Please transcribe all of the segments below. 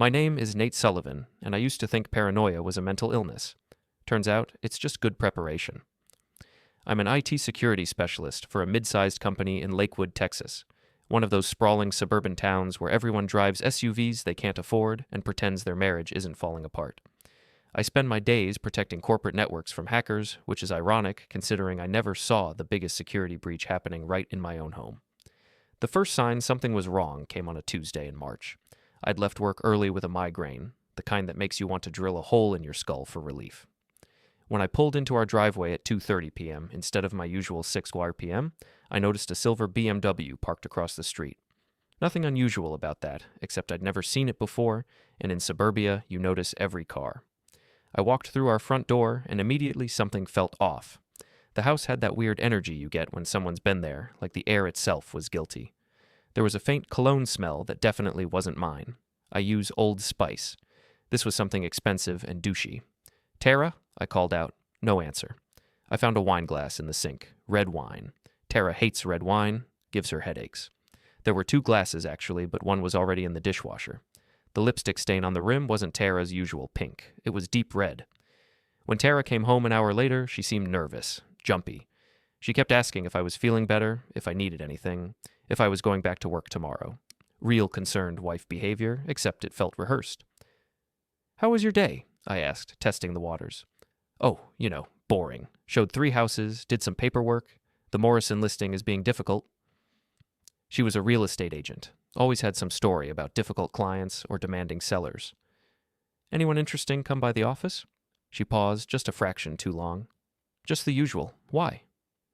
My name is Nate Sullivan, and I used to think paranoia was a mental illness. Turns out, it's just good preparation. I'm an IT security specialist for a mid-sized company in Lakewood, Texas, one of those sprawling suburban towns where everyone drives SUVs they can't afford and pretends their marriage isn't falling apart. I spend my days protecting corporate networks from hackers, which is ironic considering I never saw the biggest security breach happening right in my own home. The first sign something was wrong came on a Tuesday in March. I'd left work early with a migraine, the kind that makes you want to drill a hole in your skull for relief. When I pulled into our driveway at 2:30 p.m. instead of my usual 6 p.m., I noticed a silver BMW parked across the street. Nothing unusual about that, except I'd never seen it before, and in suburbia, you notice every car. I walked through our front door, and immediately something felt off. The house had that weird energy you get when someone's been there, like the air itself was guilty. There was a faint cologne smell that definitely wasn't mine. I use Old Spice. This was something expensive and douchey. "Tara?" I called out. No answer. I found a wine glass in the sink. Red wine. Tara hates red wine, gives her headaches. There were 2 glasses, actually, but one was already in the dishwasher. The lipstick stain on the rim wasn't Tara's usual pink. It was deep red. When Tara came home an hour later, she seemed nervous, jumpy. She kept asking if I was feeling better, if I needed anything, if I was going back to work tomorrow. Real concerned wife behavior, except it felt rehearsed. "How was your day?" I asked, testing the waters. "Oh, boring. Showed 3 houses, did some paperwork. The Morrison listing is being difficult." She was a real estate agent. Always had some story about difficult clients or demanding sellers. "Anyone interesting come by the office?" She paused, just a fraction too long. "Just the usual. Why?"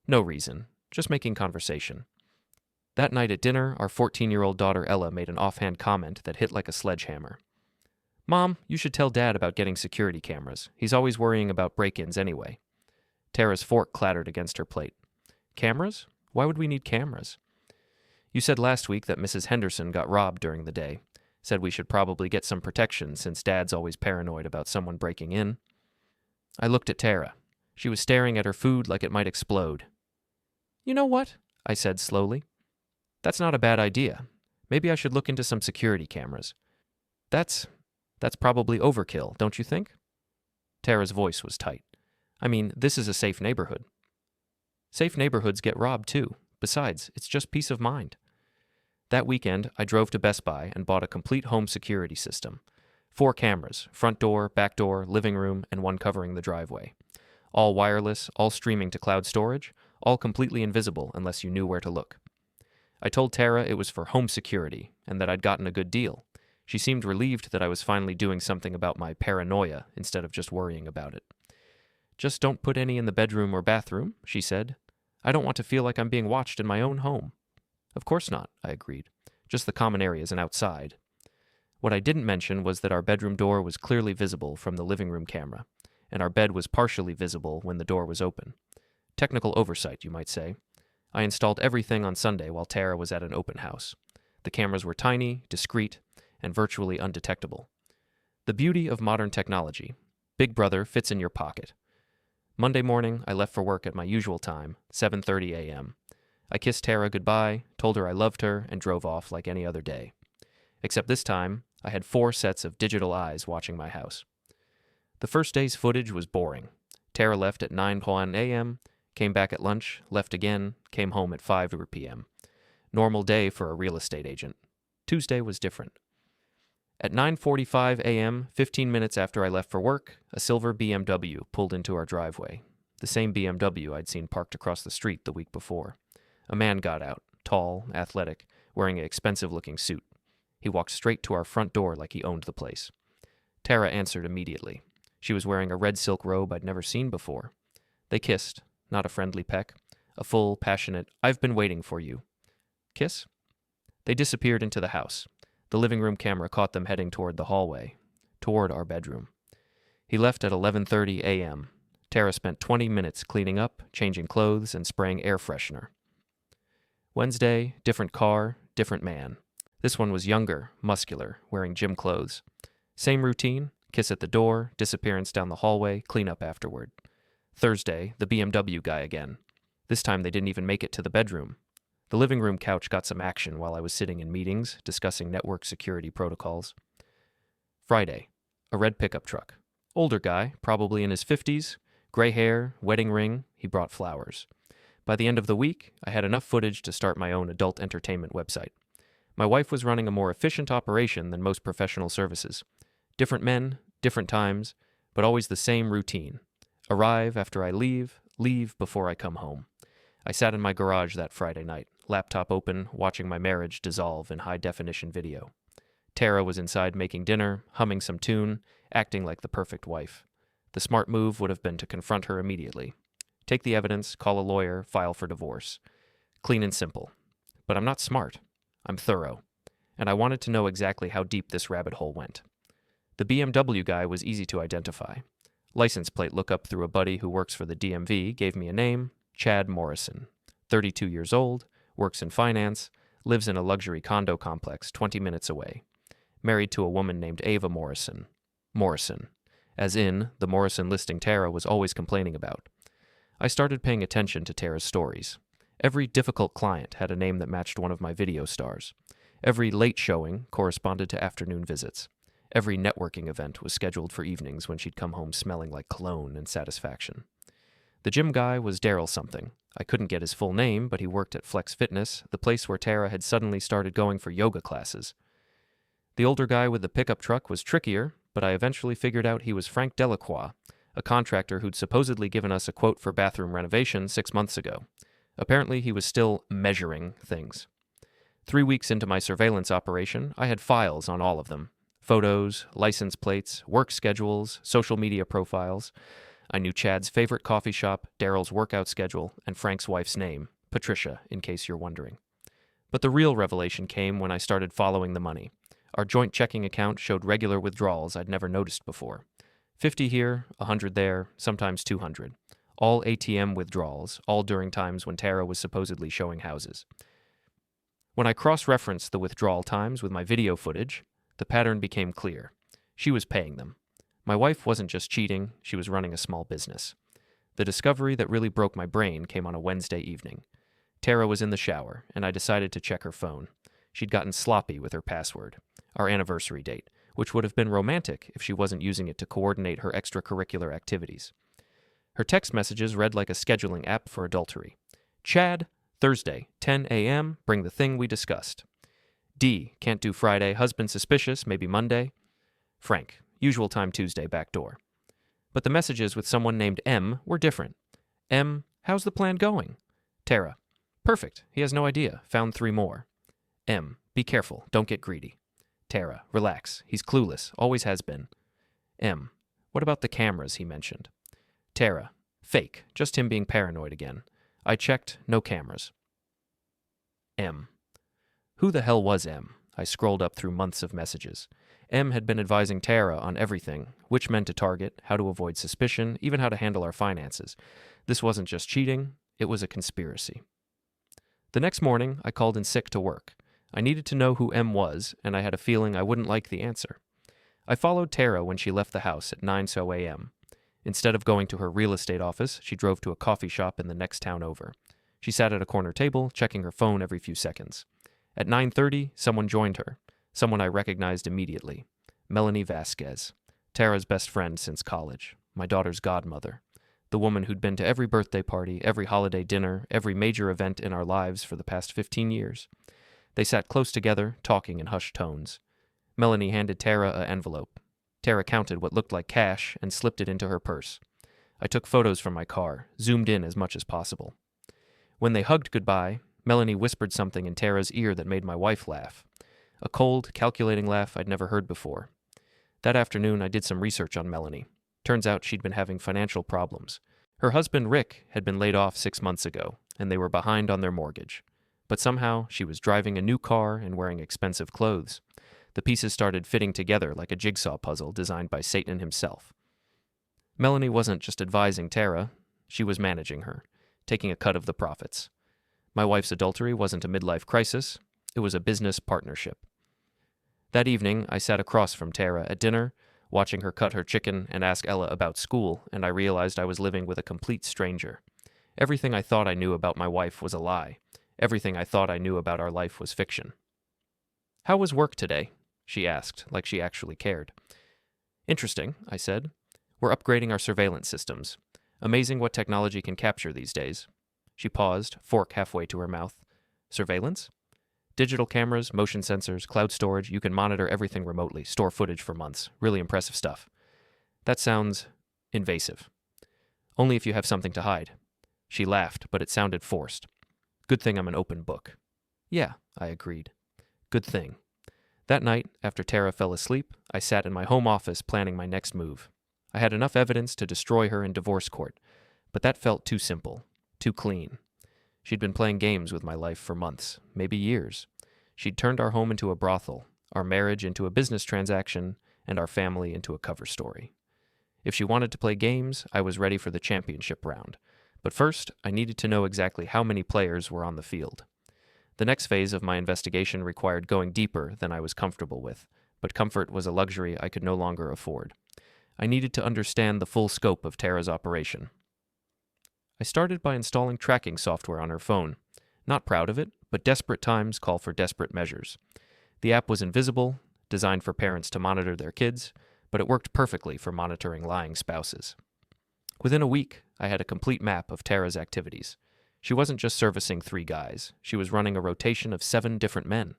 "No reason. Just making conversation." That night at dinner, our 14-year-old daughter Ella made an offhand comment that hit like a sledgehammer. "Mom, you should tell Dad about getting security cameras. He's always worrying about break-ins anyway." Tara's fork clattered against her plate. "Cameras? Why would we need cameras?" "You said last week that Mrs. Henderson got robbed during the day. Said we should probably get some protection since Dad's always paranoid about someone breaking in." I looked at Tara. She was staring at her food like it might explode. "You know what?" I said slowly. "That's not a bad idea. Maybe I should look into some security cameras. That's probably overkill, don't you think?" Tara's voice was tight. "I mean, this is a safe neighborhood." "Safe neighborhoods get robbed too. Besides, it's just peace of mind." That weekend, I drove to Best Buy and bought a complete home security system. 4 cameras, front door, back door, living room, and one covering the driveway. All wireless, all streaming to cloud storage, all completely invisible unless you knew where to look. I told Tara it was for home security and that I'd gotten a good deal. She seemed relieved that I was finally doing something about my paranoia instead of just worrying about it. "Just don't put any in the bedroom or bathroom," she said. "I don't want to feel like I'm being watched in my own home." "Of course not," I agreed. "Just the common areas and outside." What I didn't mention was that our bedroom door was clearly visible from the living room camera, and our bed was partially visible when the door was open. Technical oversight, you might say. I installed everything on Sunday while Tara was at an open house. The cameras were tiny, discreet, and virtually undetectable. The beauty of modern technology. Big Brother fits in your pocket. Monday morning, I left for work at my usual time, 7:30 a.m. I kissed Tara goodbye, told her I loved her, and drove off like any other day. Except this time, I had 4 sets of digital eyes watching my house. The first day's footage was boring. Tara left at 9:01 a.m., came back at lunch, left again, came home at 5 p.m. Normal day for a real estate agent. Tuesday was different. At 9:45 a.m., 15 minutes after I left for work, a silver BMW pulled into our driveway. The same BMW I'd seen parked across the street the week before. A man got out, tall, athletic, wearing an expensive-looking suit. He walked straight to our front door like he owned the place. Tara answered immediately. She was wearing a red silk robe I'd never seen before. They kissed, not a friendly peck, a full, passionate, "I've been waiting for you" kiss. They disappeared into the house. The living room camera caught them heading toward the hallway, toward our bedroom. He left at 11:30 a.m. Tara spent 20 minutes cleaning up, changing clothes, and spraying air freshener. Wednesday, different car, different man. This one was younger, muscular, wearing gym clothes. Same routine, kiss at the door, disappearance down the hallway, clean up afterward. Thursday, the BMW guy again. This time they didn't even make it to the bedroom. The living room couch got some action while I was sitting in meetings, discussing network security protocols. Friday. A red pickup truck. Older guy, probably in his 50s, gray hair, wedding ring, he brought flowers. By the end of the week, I had enough footage to start my own adult entertainment website. My wife was running a more efficient operation than most professional services. Different men, different times, but always the same routine. Arrive after I leave before I come home. I sat in my garage that Friday night, laptop open, watching my marriage dissolve in high-definition video. Tara was inside making dinner, humming some tune, acting like the perfect wife. The smart move would have been to confront her immediately. Take the evidence, call a lawyer, file for divorce. Clean and simple. But I'm not smart. I'm thorough. And I wanted to know exactly how deep this rabbit hole went. The BMW guy was easy to identify. License plate lookup through a buddy who works for the DMV gave me a name, Chad Morrison. 32 years old, works in finance, lives in a luxury condo complex 20 minutes away. Married to a woman named Ava Morrison. Morrison. As in, the Morrison listing Tara was always complaining about. I started paying attention to Tara's stories. Every difficult client had a name that matched one of my video stars. Every late showing corresponded to afternoon visits. Every networking event was scheduled for evenings when she'd come home smelling like cologne and satisfaction. The gym guy was Daryl something. I couldn't get his full name, but he worked at Flex Fitness, the place where Tara had suddenly started going for yoga classes. The older guy with the pickup truck was trickier, but I eventually figured out he was Frank Delacroix, a contractor who'd supposedly given us a quote for bathroom renovation 6 months ago. Apparently, he was still measuring things. 3 weeks into my surveillance operation, I had files on all of them. Photos, license plates, work schedules, social media profiles. I knew Chad's favorite coffee shop, Daryl's workout schedule, and Frank's wife's name, Patricia, in case you're wondering. But the real revelation came when I started following the money. Our joint checking account showed regular withdrawals I'd never noticed before. 50 here, 100 there, sometimes 200. All ATM withdrawals, all during times when Tara was supposedly showing houses. When I cross-referenced the withdrawal times with my video footage, the pattern became clear. She was paying them. My wife wasn't just cheating, she was running a small business. The discovery that really broke my brain came on a Wednesday evening. Tara was in the shower, and I decided to check her phone. She'd gotten sloppy with her password, our anniversary date, which would have been romantic if she wasn't using it to coordinate her extracurricular activities. Her text messages read like a scheduling app for adultery. Chad, Thursday, 10 a.m., bring the thing we discussed. D, can't do Friday, husband suspicious, maybe Monday. Frank, usual time Tuesday, back door. But the messages with someone named M were different. M, how's the plan going? Tara, perfect, he has no idea, found 3 more. M, be careful, don't get greedy. Tara, relax, he's clueless, always has been. M, what about the cameras he mentioned? Tara, fake, just him being paranoid again. I checked, no cameras. M, who the hell was M? I scrolled up through months of messages. M had been advising Tara on everything, which men to target, how to avoid suspicion, even how to handle our finances. This wasn't just cheating, it was a conspiracy. The next morning, I called in sick to work. I needed to know who M was, and I had a feeling I wouldn't like the answer. I followed Tara when she left the house at 9 a.m. Instead of going to her real estate office, she drove to a coffee shop in the next town over. She sat at a corner table, checking her phone every few seconds. At 9:30, someone joined her, someone I recognized immediately. Melanie Vasquez, Tara's best friend since college, my daughter's godmother, the woman who'd been to every birthday party, every holiday dinner, every major event in our lives for the past 15 years. They sat close together, talking in hushed tones. Melanie handed Tara an envelope. Tara counted what looked like cash and slipped it into her purse. I took photos from my car, zoomed in as much as possible. When they hugged goodbye, Melanie whispered something in Tara's ear that made my wife laugh. A cold, calculating laugh I'd never heard before. That afternoon, I did some research on Melanie. Turns out she'd been having financial problems. Her husband, Rick, had been laid off 6 months ago, and they were behind on their mortgage. But somehow, she was driving a new car and wearing expensive clothes. The pieces started fitting together like a jigsaw puzzle designed by Satan himself. Melanie wasn't just advising Tara, she was managing her, taking a cut of the profits. My wife's adultery wasn't a midlife crisis, it was a business partnership. That evening, I sat across from Tara at dinner, watching her cut her chicken and ask Ella about school, and I realized I was living with a complete stranger. Everything I thought I knew about my wife was a lie. Everything I thought I knew about our life was fiction. "How was work today?" she asked, like she actually cared. Interesting, I said. We're upgrading our surveillance systems. Amazing what technology can capture these days. She paused, fork halfway to her mouth. Surveillance? Digital cameras, motion sensors, cloud storage, you can monitor everything remotely, store footage for months. Really impressive stuff. That sounds invasive. Only if you have something to hide. She laughed, but it sounded forced. Good thing I'm an open book. Yeah, I agreed. Good thing. That night, after Tara fell asleep, I sat in my home office planning my next move. I had enough evidence to destroy her in divorce court, but that felt too simple, too clean. She'd been playing games with my life for months, maybe years. She'd turned our home into a brothel, our marriage into a business transaction, and our family into a cover story. If she wanted to play games, I was ready for the championship round. But first, I needed to know exactly how many players were on the field. The next phase of my investigation required going deeper than I was comfortable with, but comfort was a luxury I could no longer afford. I needed to understand the full scope of Tara's operation. I started by installing tracking software on her phone. Not proud of it, but desperate times call for desperate measures. The app was invisible, designed for parents to monitor their kids, but it worked perfectly for monitoring lying spouses. Within a week, I had a complete map of Tara's activities. She wasn't just servicing 3 guys. She was running a rotation of 7 different men.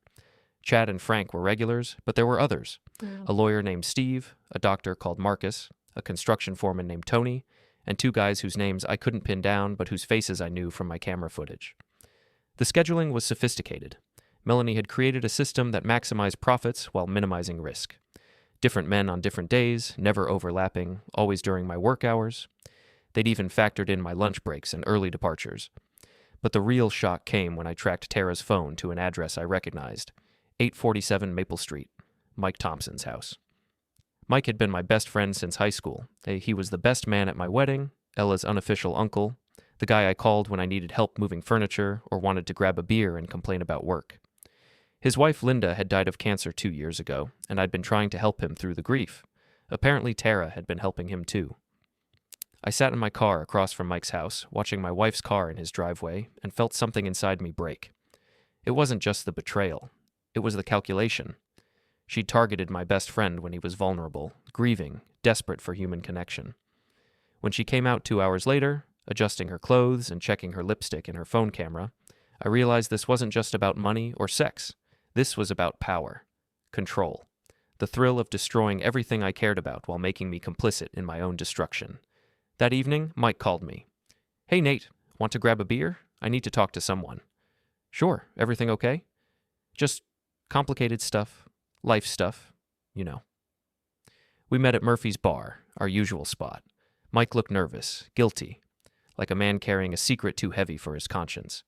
Chad and Frank were regulars, but there were others. A lawyer named Steve, a doctor called Marcus, a construction foreman named Tony, and 2 guys whose names I couldn't pin down but whose faces I knew from my camera footage. The scheduling was sophisticated. Melanie had created a system that maximized profits while minimizing risk. Different men on different days, never overlapping, always during my work hours. They'd even factored in my lunch breaks and early departures. But the real shock came when I tracked Tara's phone to an address I recognized, 847 Maple Street, Mike Thompson's house. Mike had been my best friend since high school. He was the best man at my wedding, Ella's unofficial uncle, the guy I called when I needed help moving furniture or wanted to grab a beer and complain about work. His wife Linda had died of cancer 2 years ago, and I'd been trying to help him through the grief. Apparently Tara had been helping him too. I sat in my car across from Mike's house, watching my wife's car in his driveway, and felt something inside me break. It wasn't just the betrayal. It was the calculation. She'd targeted my best friend when he was vulnerable, grieving, desperate for human connection. When she came out 2 hours later, adjusting her clothes and checking her lipstick in her phone camera, I realized this wasn't just about money or sex. This was about power, control, the thrill of destroying everything I cared about while making me complicit in my own destruction. That evening, Mike called me. "Hey, Nate, want to grab a beer? I need to talk to someone." "Sure, everything okay?" "Just complicated stuff, life stuff, you know." We met at Murphy's Bar, our usual spot. Mike looked nervous, guilty, like a man carrying a secret too heavy for his conscience.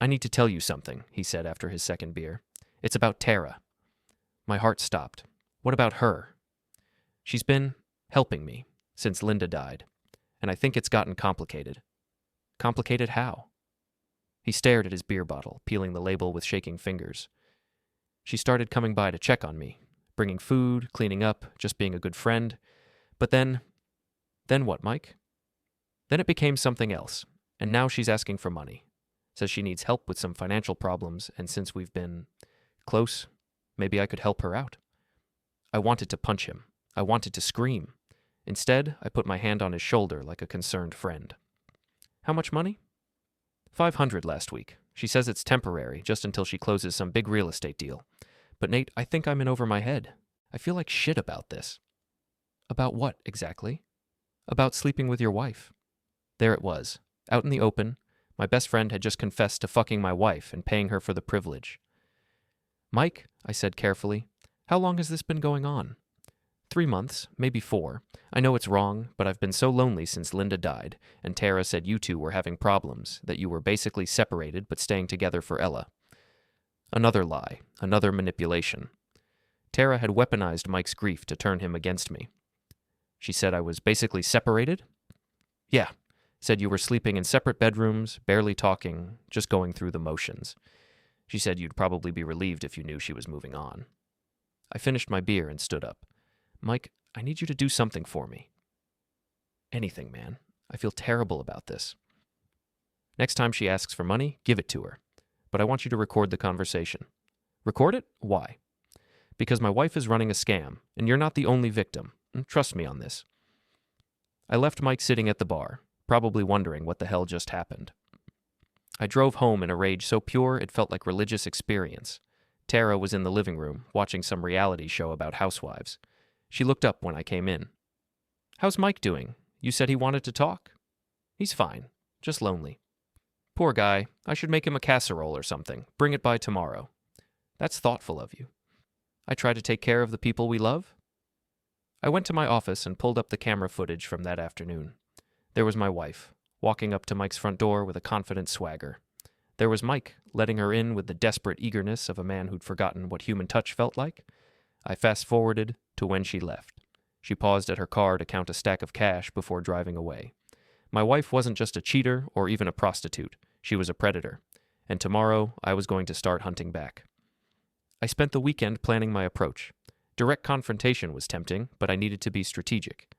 "I need to tell you something," he said after his second beer. "It's about Tara." My heart stopped. "What about her?" "She's been helping me since Linda died, and I think it's gotten complicated." "Complicated how?" He stared at his beer bottle, peeling the label with shaking fingers. "She started coming by to check on me, bringing food, cleaning up, just being a good friend. But then what, Mike? Then it became something else, and now she's asking for money. Says she needs help with some financial problems, and since we've been close, maybe I could help her out." I wanted to punch him. I wanted to scream. Instead, I put my hand on his shoulder like a concerned friend. "How much money?" $500 last week. She says it's temporary, just until she closes some big real estate deal. But Nate, I think I'm in over my head. I feel like shit about this." "About what, exactly?" "About sleeping with your wife." There it was, out in the open. My best friend had just confessed to fucking my wife and paying her for the privilege. "Mike," I said carefully, "how long has this been going on?" 3 months, maybe 4. I know it's wrong, but I've been so lonely since Linda died, and Tara said you two were having problems, that you were basically separated but staying together for Ella." Another lie, another manipulation. Tara had weaponized Mike's grief to turn him against me. She said I was basically separated? "Yeah. Said you were sleeping in separate bedrooms, barely talking, just going through the motions. She said you'd probably be relieved if you knew she was moving on." I finished my beer and stood up. "Mike, I need you to do something for me." "Anything, man. I feel terrible about this." "Next time she asks for money, give it to her. But I want you to record the conversation." "Record it? Why?" Because my wife is running a scam, and you're not the only victim. Trust me on this. I left Mike sitting at the bar, probably wondering what the hell just happened. I drove home in a rage so pure it felt like religious experience. Tara was in the living room, watching some reality show about housewives. She looked up when I came in. "How's Mike doing? You said he wanted to talk?" "He's fine, just lonely." "Poor guy, I should make him a casserole or something. Bring it by tomorrow." "That's thoughtful of you." "I try to take care of the people we love." I went to my office and pulled up the camera footage from that afternoon. There was my wife, walking up to Mike's front door with a confident swagger. There was Mike, letting her in with the desperate eagerness of a man who'd forgotten what human touch felt like. I fast-forwarded to when she left. She paused at her car to count a stack of cash before driving away. My wife wasn't just a cheater or even a prostitute. She was a predator. And tomorrow, I was going to start hunting back. I spent the weekend planning my approach. Direct confrontation was tempting, but I needed to be strategic.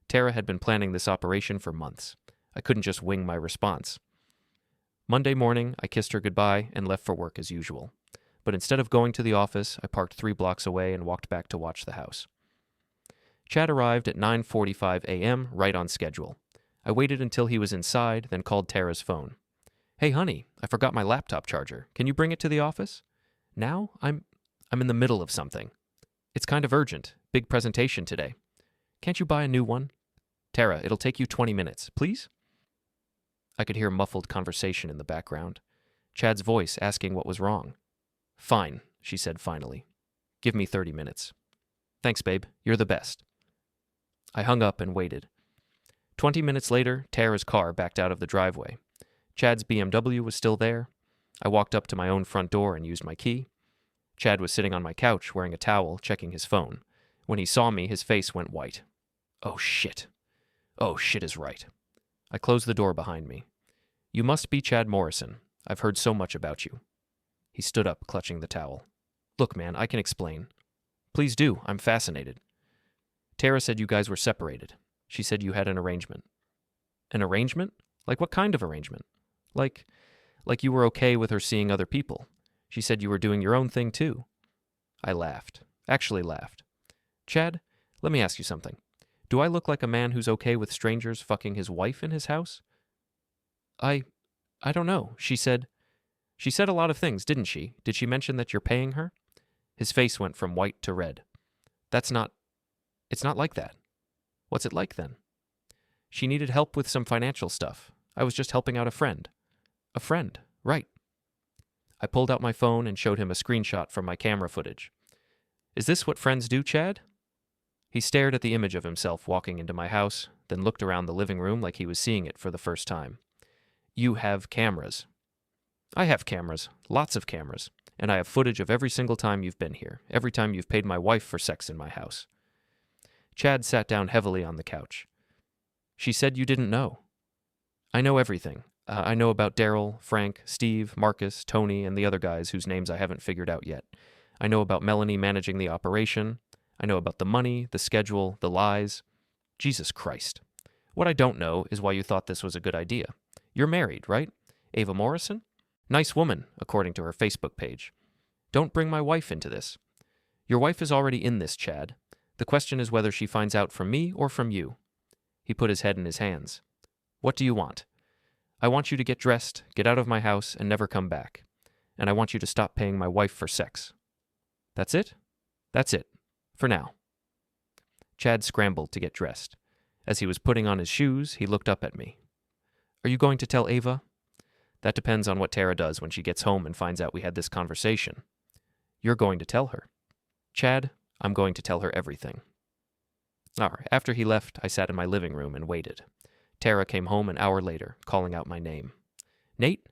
Tara had been planning this operation for months. I couldn't just wing my response. Monday morning, I kissed her goodbye and left for work as usual. But instead of going to the office, I parked 3 blocks away and walked back to watch the house. Chad arrived at 9:45 a.m., right on schedule. I waited until he was inside, then called Tara's phone. "Hey, honey, I forgot my laptop charger. Can you bring it to the office?" "Now? I'm in the middle of something." "It's kind of urgent. Big presentation today." "Can't you buy a new one?" "Tara, it'll take you 20 minutes, please?" I could hear muffled conversation in the background. Chad's voice asking what was wrong. "Fine," she said finally. "Give me 30 minutes. "Thanks, babe. You're the best." I hung up and waited. 20 minutes later, Tara's car backed out of the driveway. Chad's BMW was still there. I walked up to my own front door and used my key. Chad was sitting on my couch wearing a towel, checking his phone. When he saw me, his face went white. Oh, shit. Oh, shit is right. I closed the door behind me. "You must be Chad Morrison. I've heard so much about you." He stood up, clutching the towel. "Look, man, I can explain." "Please do. I'm fascinated." "Tara said you guys were separated. She said you had an arrangement." "An arrangement? Like what kind of arrangement?" Like you were okay with her seeing other people. She said you were doing your own thing too." I laughed. Actually laughed. "Chad, let me ask you something. Do I look like a man who's okay with strangers fucking his wife in his house?" I don't know. She said a lot of things, didn't she? Did she mention that you're paying her?" His face went from white to red. It's not like that." "What's it like then?" "She needed help with some financial stuff. I was just helping out a friend." "A friend, right." I pulled out my phone and showed him a screenshot from my camera footage. "Is this what friends do, Chad?" He stared at the image of himself walking into my house, then looked around the living room like he was seeing it for the first time. "You have cameras." "I have cameras, lots of cameras, and I have footage of every single time you've been here, every time you've paid my wife for sex in my house." Chad sat down heavily on the couch. "She said you didn't know." "I know everything. I know about Daryl, Frank, Steve, Marcus, Tony, and the other guys whose names I haven't figured out yet. I know about Melanie managing the operation. I know about the money, the schedule, the lies. Jesus Christ. What I don't know is why you thought this was a good idea. You're married, right? Ava Morrison? Nice woman, according to her Facebook page. Don't bring my wife into this. Your wife is already in this, Chad. The question is whether she finds out from me or from you." He put his head in his hands. "What do you want?" "I want you to get dressed, get out of my house, and never come back. And I want you to stop paying my wife for sex." "That's it?" "That's it. For now." Chad scrambled to get dressed. As he was putting on his shoes, he looked up at me. "Are you going to tell Ava?" "That depends on what Tara does when she gets home and finds out we had this conversation." "You're going to tell her." "Chad, I'm going to tell her everything." All right. After he left, I sat in my living room and waited. Tara came home an hour later, calling out my name. "Nate,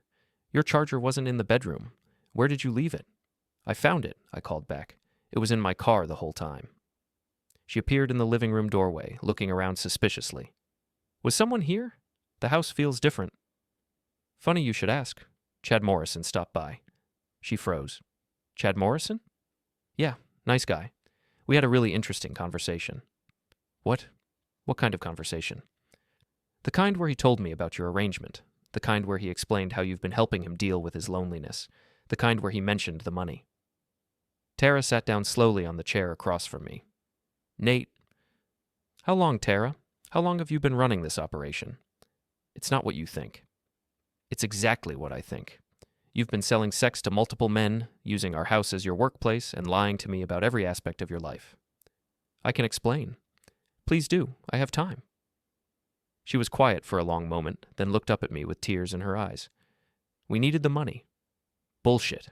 your charger wasn't in the bedroom. Where did you leave it?" "I found it," I called back. "It was in my car the whole time." She appeared in the living room doorway, looking around suspiciously. "Was someone here? The house feels different." "Funny you should ask. Chad Morrison stopped by." She froze. "Chad Morrison?" "Yeah, nice guy. We had a really interesting conversation." "What? What kind of conversation?" "The kind where he told me about your arrangement. The kind where he explained how you've been helping him deal with his loneliness. The kind where he mentioned the money." Tara sat down slowly on the chair across from me. Nate. How long, Tara? How long have you been running this operation? It's not what you think. It's exactly what I think. You've been selling sex to multiple men, using our house as your workplace, and lying to me about every aspect of your life. I can explain. Please do. I have time. She was quiet for a long moment, then looked up at me with tears in her eyes. We needed the money. Bullshit.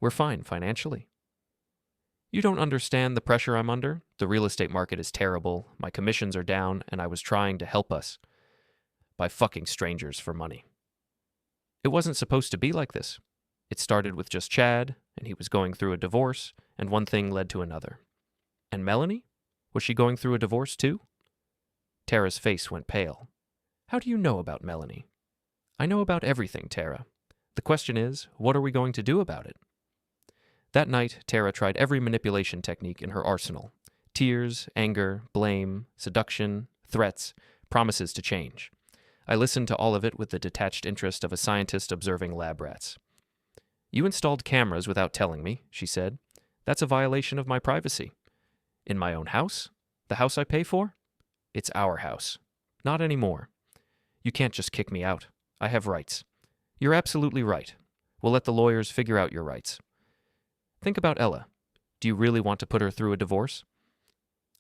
We're fine financially. You don't understand the pressure I'm under. The real estate market is terrible, my commissions are down, and I was trying to help us by fucking strangers for money. It wasn't supposed to be like this. It started with just Chad, and he was going through a divorce, and one thing led to another. And Melanie? Was she going through a divorce too? Tara's face went pale. How do you know about Melanie? I know about everything, Tara. The question is, what are we going to do about it? That night, Tara tried every manipulation technique in her arsenal. Tears, anger, blame, seduction, threats, promises to change. I listened to all of it with the detached interest of a scientist observing lab rats. You installed cameras without telling me, she said. That's a violation of my privacy. In my own house? The house I pay for? It's our house. Not anymore. You can't just kick me out. I have rights. You're absolutely right. We'll let the lawyers figure out your rights. Think about Ella. Do you really want to put her through a divorce?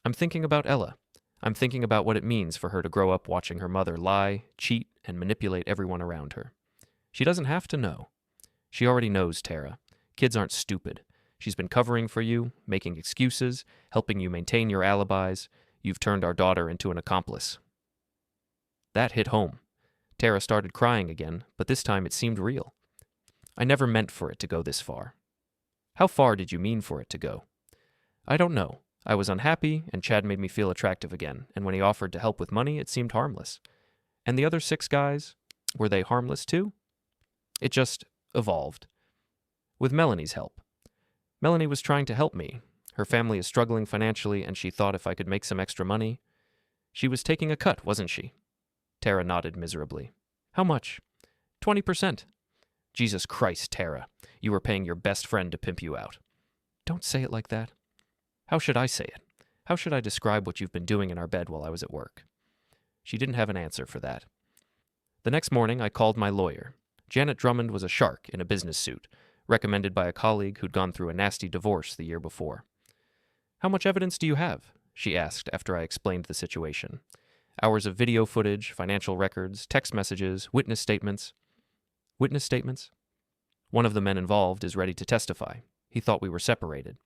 I'm thinking about Ella. I'm thinking about what it means for her to grow up watching her mother lie, cheat, and manipulate everyone around her. She doesn't have to know. She already knows, Tara. Kids aren't stupid. She's been covering for you, making excuses, helping you maintain your alibis. You've turned our daughter into an accomplice. That hit home. Tara started crying again, but this time it seemed real. I never meant for it to go this far. How far did you mean for it to go? I don't know. I was unhappy, and Chad made me feel attractive again, and when he offered to help with money, it seemed harmless. And the other 6 guys, were they harmless too? It just evolved. With Melanie's help. Melanie was trying to help me. Her family is struggling financially, and she thought if I could make some extra money. She was taking a cut, wasn't she? Tara nodded miserably. How much? 20%. Jesus Christ, Tara. You were paying your best friend to pimp you out. Don't say it like that. How should I say it? How should I describe what you've been doing in our bed while I was at work? She didn't have an answer for that. The next morning, I called my lawyer. Janet Drummond was a shark in a business suit, recommended by a colleague who'd gone through a nasty divorce the year before. How much evidence do you have? She asked after I explained the situation. Hours of video footage, financial records, text messages, witness statements. Witness statements? One of the men involved is ready to testify. He thought we were separated.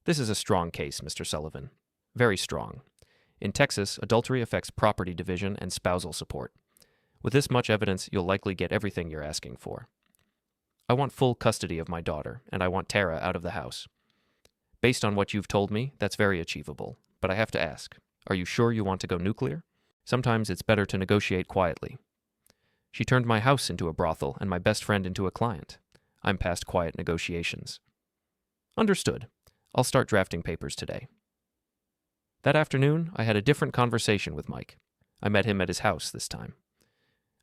This is a strong case, Mr. Sullivan. Very strong. In Texas, adultery affects property division and spousal support. With this much evidence, you'll likely get everything you're asking for. I want full custody of my daughter, and I want Tara out of the house. Based on what you've told me, that's very achievable. But I have to ask, are you sure you want to go nuclear? Sometimes it's better to negotiate quietly. She turned my house into a brothel and my best friend into a client. I'm past quiet negotiations. Understood. I'll start drafting papers today. That afternoon, I had a different conversation with Mike. I met him at his house this time.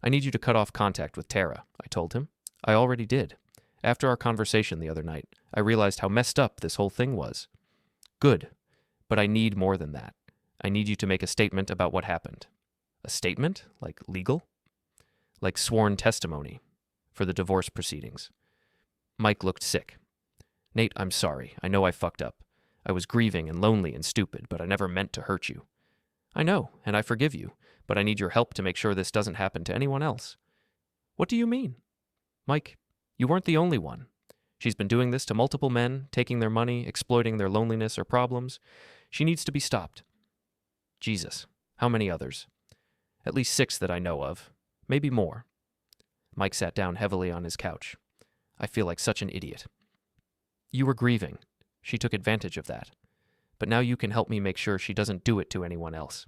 I need you to cut off contact with Tara, I told him. I already did. After our conversation the other night, I realized how messed up this whole thing was. Good. But I need more than that. I need you to make a statement about what happened. A statement? Like legal? Like sworn testimony for the divorce proceedings. Mike looked sick. Nate, I'm sorry. I know I fucked up. I was grieving and lonely and stupid, but I never meant to hurt you. I know, and I forgive you, but I need your help to make sure this doesn't happen to anyone else. What do you mean? Mike, you weren't the only one. She's been doing this to multiple men, taking their money, exploiting their loneliness or problems. She needs to be stopped. Jesus, how many others? At least 6 that I know of. Maybe more. Mike sat down heavily on his couch. I feel like such an idiot. You were grieving. She took advantage of that. But now you can help me make sure she doesn't do it to anyone else.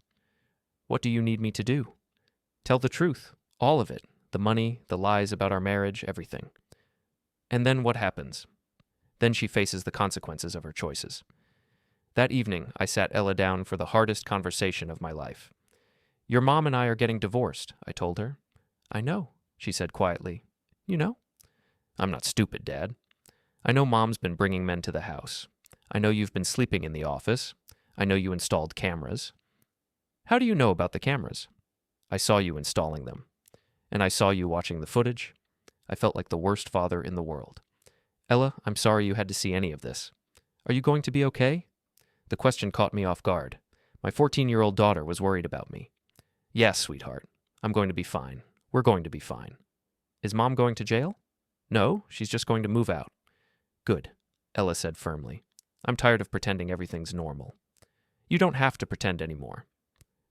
What do you need me to do? Tell the truth. All of it. The money, the lies about our marriage, everything. And then what happens? Then she faces the consequences of her choices. That evening, I sat Ella down for the hardest conversation of my life. Your mom and I are getting divorced, I told her. I know, she said quietly. You know? I'm not stupid, Dad. I know Mom's been bringing men to the house. I know you've been sleeping in the office. I know you installed cameras. How do you know about the cameras? I saw you installing them. And I saw you watching the footage. I felt like the worst father in the world. Ella, I'm sorry you had to see any of this. Are you going to be okay? The question caught me off guard. My 14-year-old daughter was worried about me. Yes, sweetheart. I'm going to be fine. We're going to be fine. Is Mom going to jail? No, she's just going to move out. Good, Ella said firmly. I'm tired of pretending everything's normal. You don't have to pretend anymore.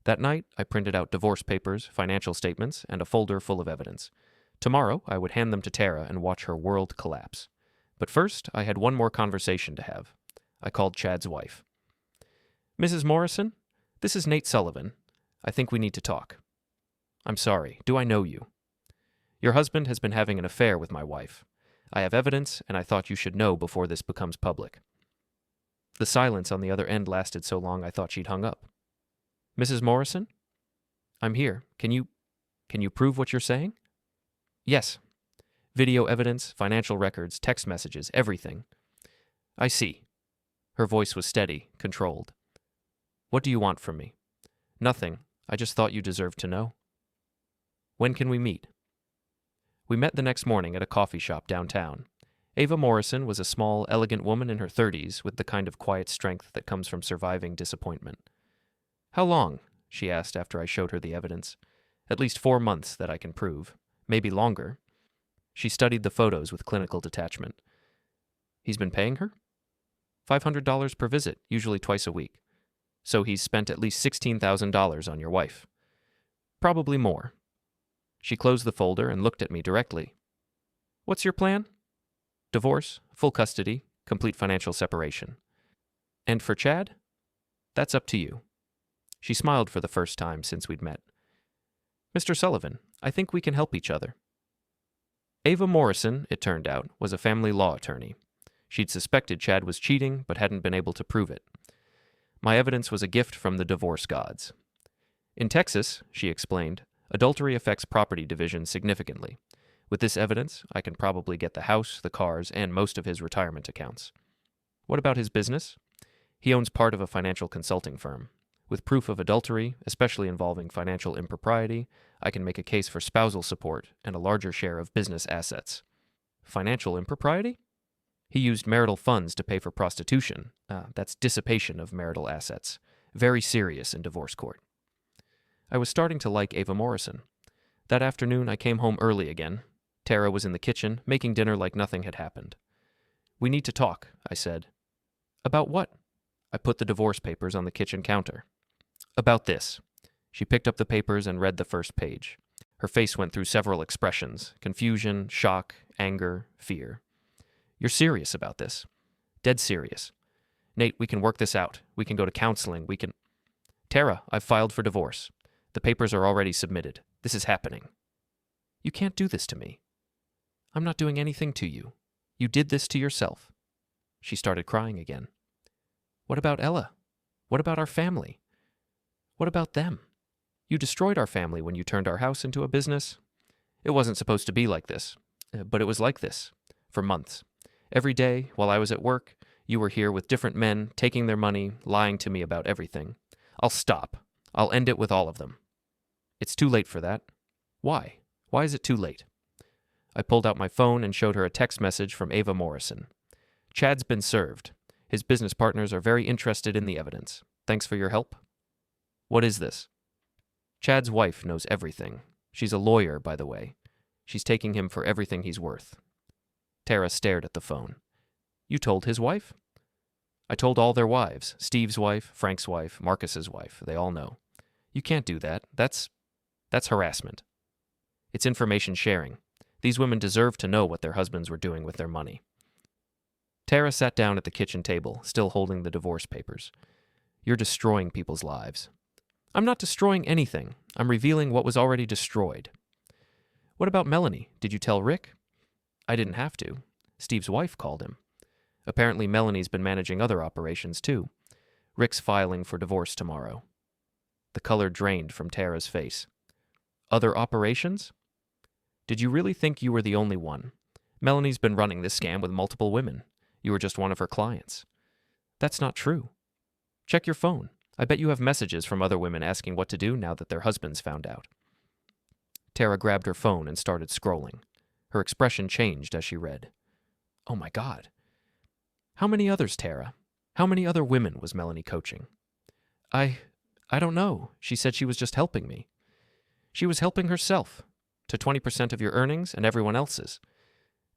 That night, I printed out divorce papers, financial statements, and a folder full of evidence. Tomorrow, I would hand them to Tara and watch her world collapse. But first, I had one more conversation to have. I called Chad's wife. Mrs. Morrison, this is Nate Sullivan. I think we need to talk. I'm sorry, do I know you? Your husband has been having an affair with my wife. I have evidence, and I thought you should know before this becomes public. The silence on the other end lasted so long I thought she'd hung up. Mrs. Morrison? I'm here. Can you prove what you're saying? Yes. Video evidence, financial records, text messages, everything. I see. Her voice was steady, controlled. What do you want from me? Nothing. I just thought you deserved to know. When can we meet? We met the next morning at a coffee shop downtown. Ava Morrison was a small, elegant woman in her 30s with the kind of quiet strength that comes from surviving disappointment. How long? She asked after I showed her the evidence. At least 4 months that I can prove. Maybe longer. She studied the photos with clinical detachment. He's been paying her? $500 per visit, usually twice a week. So he's spent at least $16,000 on your wife. Probably more. She closed the folder and looked at me directly. What's your plan? Divorce, full custody, complete financial separation. And for Chad? That's up to you. She smiled for the first time since we'd met. Mr. Sullivan, I think we can help each other. Ava Morrison, it turned out, was a family law attorney. She'd suspected Chad was cheating, but hadn't been able to prove it. My evidence was a gift from the divorce gods. In Texas, she explained, adultery affects property division significantly. With this evidence, I can probably get the house, the cars, and most of his retirement accounts. What about his business? He owns part of a financial consulting firm. With proof of adultery, especially involving financial impropriety, I can make a case for spousal support and a larger share of business assets. Financial impropriety? He used marital funds to pay for prostitution. That's dissipation of marital assets. Very serious in divorce court. I was starting to like Ava Morrison. That afternoon, I came home early again. Tara was in the kitchen, making dinner like nothing had happened. We need to talk, I said. About what? I put the divorce papers on the kitchen counter. About this. She picked up the papers and read the first page. Her face went through several expressions: confusion, shock, anger, fear. You're serious about this? Dead serious. Nate, we can work this out. We can go to counseling. We can... Tara, I've filed for divorce. The papers are already submitted. This is happening. You can't do this to me. I'm not doing anything to you. You did this to yourself. She started crying again. What about Ella? What about our family? What about them? You destroyed our family when you turned our house into a business. It wasn't supposed to be like this, but it was like this for months. Every day, while I was at work, you were here with different men, taking their money, lying to me about everything. I'll stop. I'll end it with all of them. It's too late for that. Why? Why is it too late? I pulled out my phone and showed her a text message from Ava Morrison. Chad's been served. His business partners are very interested in the evidence. Thanks for your help. What is this? Chad's wife knows everything. She's a lawyer, by the way. She's taking him for everything he's worth. Tara stared at the phone. You told his wife? I told all their wives. Steve's wife, Frank's wife, Marcus's wife. They all know. You can't do that. That's harassment. It's information sharing. These women deserve to know what their husbands were doing with their money. Tara sat down at the kitchen table, still holding the divorce papers. You're destroying people's lives. I'm not destroying anything. I'm revealing what was already destroyed. What about Melanie? Did you tell Rick? I didn't have to. Steve's wife called him. Apparently Melanie's been managing other operations too. Rick's filing for divorce tomorrow. The color drained from Tara's face. Other operations? Did you really think you were the only one? Melanie's been running this scam with multiple women. You were just one of her clients. That's not true. Check your phone. I bet you have messages from other women asking what to do now that their husbands found out. Tara grabbed her phone and started scrolling. Her expression changed as she read. Oh my God. How many others, Tara? How many other women was Melanie coaching? I don't know. She said she was just helping me. She was helping herself, to 20% of your earnings and everyone else's.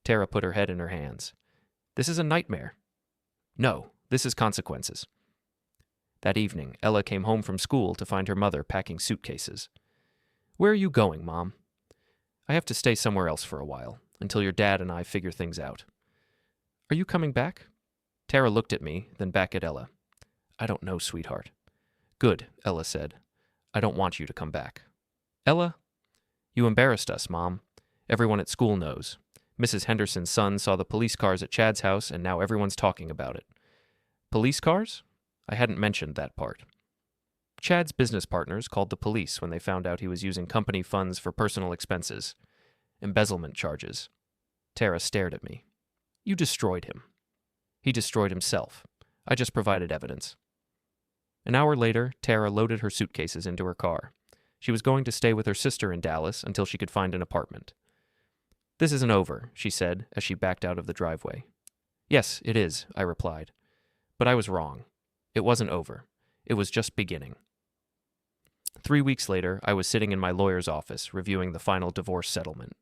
Tara put her head in her hands. This is a nightmare. No, this is consequences. That evening, Ella came home from school to find her mother packing suitcases. Where are you going, Mom? I have to stay somewhere else for a while, until your dad and I figure things out. Are you coming back? Tara looked at me, then back at Ella. I don't know, sweetheart. Good, Ella said. I don't want you to come back. Ella? You embarrassed us, Mom. Everyone at school knows. Mrs. Henderson's son saw the police cars at Chad's house, and now everyone's talking about it. Police cars? I hadn't mentioned that part. Chad's business partners called the police when they found out he was using company funds for personal expenses. Embezzlement charges. Tara stared at me. You destroyed him. He destroyed himself. I just provided evidence. An hour later, Tara loaded her suitcases into her car. She was going to stay with her sister in Dallas until she could find an apartment. This isn't over, she said as she backed out of the driveway. Yes, it is, I replied. But I was wrong. It wasn't over. It was just beginning. 3 weeks later, I was sitting in my lawyer's office reviewing the final divorce settlement.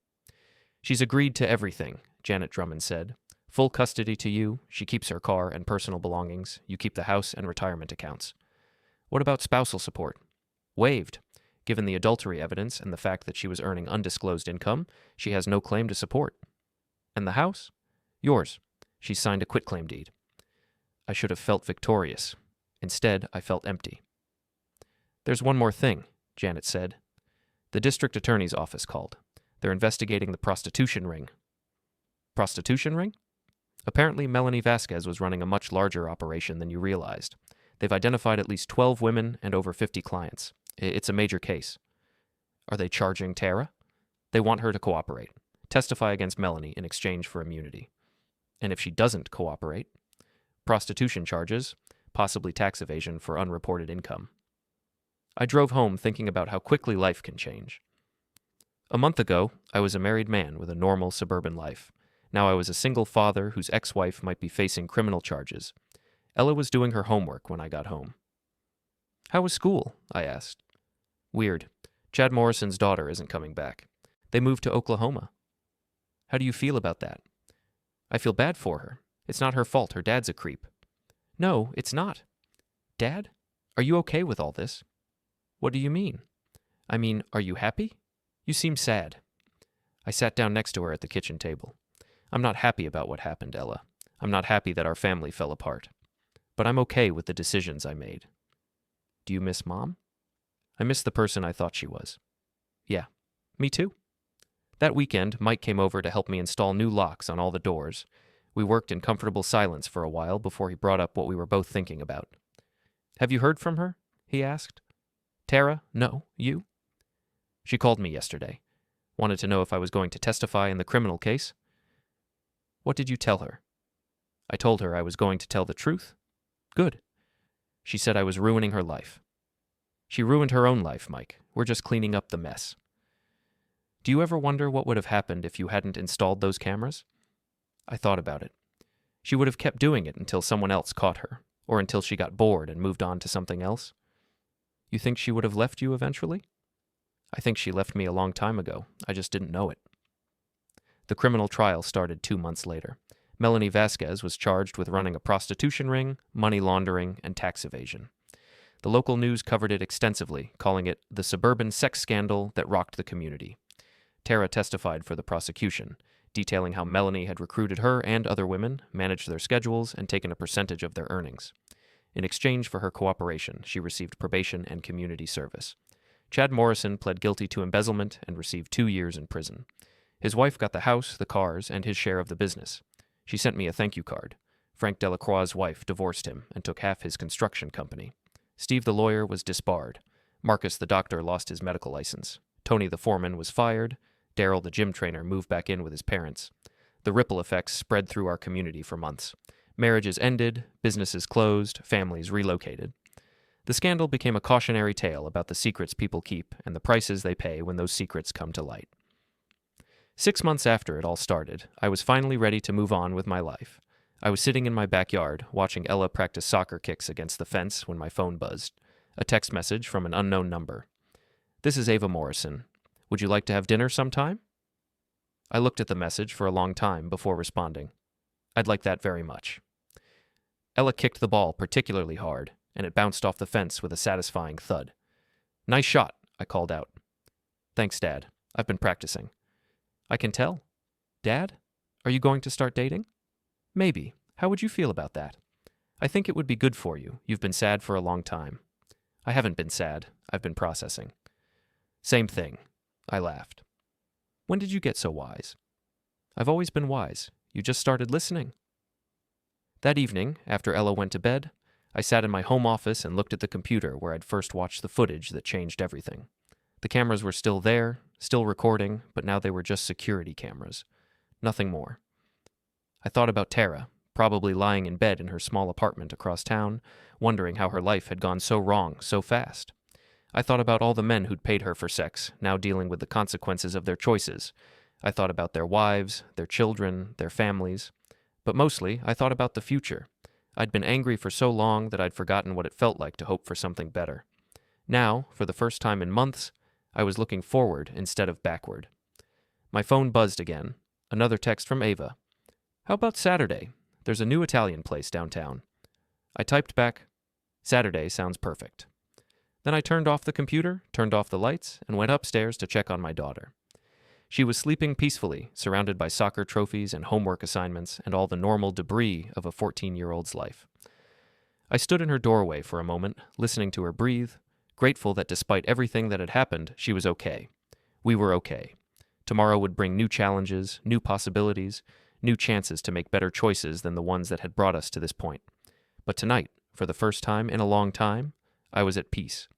She's agreed to everything, Janet Drummond said. Full custody to you, she keeps her car and personal belongings, you keep the house and retirement accounts. What about spousal support? Waived. Given the adultery evidence and the fact that she was earning undisclosed income, she has no claim to support. And the house? Yours. She signed a quitclaim deed. I should have felt victorious. Instead, I felt empty. There's one more thing, Janet said. The district attorney's office called. They're investigating the prostitution ring. Prostitution ring? Apparently, Melanie Vasquez was running a much larger operation than you realized. They've identified at least 12 women and over 50 clients. It's a major case. Are they charging Tara? They want her to cooperate, testify against Melanie in exchange for immunity. And if she doesn't cooperate, prostitution charges, possibly tax evasion for unreported income. I drove home thinking about how quickly life can change. A month ago, I was a married man with a normal suburban life. Now I was a single father whose ex-wife might be facing criminal charges. Ella was doing her homework when I got home. How was school? I asked. Weird. Chad Morrison's daughter isn't coming back. They moved to Oklahoma. How do you feel about that? I feel bad for her. It's not her fault. Her dad's a creep. No, it's not. Dad? Are you okay with all this? What do you mean? I mean, are you happy? You seem sad. I sat down next to her at the kitchen table. I'm not happy about what happened, Ella. I'm not happy that our family fell apart. But I'm okay with the decisions I made. Do you miss Mom? I miss the person I thought she was. Yeah, me too. That weekend, Mike came over to help me install new locks on all the doors. We worked in comfortable silence for a while before he brought up what we were both thinking about. Have you heard from her? He asked. Tara? No. You? She called me yesterday. Wanted to know if I was going to testify in the criminal case. What did you tell her? I told her I was going to tell the truth. Good. She said I was ruining her life. She ruined her own life, Mike. We're just cleaning up the mess. Do you ever wonder what would have happened if you hadn't installed those cameras? I thought about it. She would have kept doing it until someone else caught her, or until she got bored and moved on to something else. You think she would have left you eventually? I think she left me a long time ago. I just didn't know it. The criminal trial started 2 months later. Melanie Vasquez was charged with running a prostitution ring, money laundering, and tax evasion. The local news covered it extensively, calling it the suburban sex scandal that rocked the community. Tara testified for the prosecution, detailing how Melanie had recruited her and other women, managed their schedules, and taken a percentage of their earnings. In exchange for her cooperation, she received probation and community service. Chad Morrison pled guilty to embezzlement and received 2 years in prison. His wife got the house, the cars, and his share of the business. She sent me a thank you card. Frank Delacroix's wife divorced him and took half his construction company. Steve the lawyer was disbarred. Marcus the doctor lost his medical license. Tony the foreman was fired. Daryl the gym trainer moved back in with his parents. The ripple effects spread through our community for months. Marriages ended, businesses closed, families relocated. The scandal became a cautionary tale about the secrets people keep and the prices they pay when those secrets come to light. 6 months after it all started, I was finally ready to move on with my life. I was sitting in my backyard, watching Ella practice soccer kicks against the fence when my phone buzzed. A text message from an unknown number. "This is Ava Morrison. Would you like to have dinner sometime?" I looked at the message for a long time before responding. "I'd like that very much." Ella kicked the ball particularly hard, and it bounced off the fence with a satisfying thud. "Nice shot," I called out. "Thanks, Dad. I've been practicing." "I can tell. Dad, are you going to start dating?" "Maybe. How would you feel about that?" "I think it would be good for you. You've been sad for a long time." "I haven't been sad. I've been processing." "Same thing." I laughed. "When did you get so wise?" "I've always been wise. You just started listening." That evening, after Ella went to bed, I sat in my home office and looked at the computer where I'd first watched the footage that changed everything. The cameras were still there, still recording, but now they were just security cameras. Nothing more. I thought about Tara, probably lying in bed in her small apartment across town, wondering how her life had gone so wrong so fast. I thought about all the men who'd paid her for sex, now dealing with the consequences of their choices. I thought about their wives, their children, their families. But mostly, I thought about the future. I'd been angry for so long that I'd forgotten what it felt like to hope for something better. Now, for the first time in months, I was looking forward instead of backward. My phone buzzed again. Another text from Ava. "How about Saturday? There's a new Italian place downtown." I typed back, "Saturday sounds perfect." Then I turned off the computer, turned off the lights, and went upstairs to check on my daughter. She was sleeping peacefully, surrounded by soccer trophies and homework assignments and all the normal debris of a 14-year-old's life. I stood in her doorway for a moment, listening to her breathe, grateful that despite everything that had happened, she was okay. We were okay. Tomorrow would bring new challenges, new possibilities, new chances to make better choices than the ones that had brought us to this point. But tonight, for the first time in a long time, I was at peace.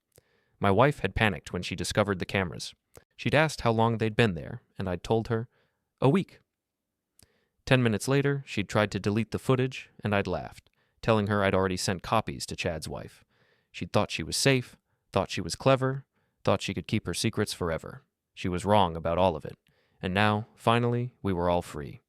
My wife had panicked when she discovered the cameras. She'd asked how long they'd been there, and I'd told her, "A week." 10 minutes later, she'd tried to delete the footage, and I'd laughed, telling her I'd already sent copies to Chad's wife. She'd thought she was safe, thought she was clever, thought she could keep her secrets forever. She was wrong about all of it. And now, finally, we were all free.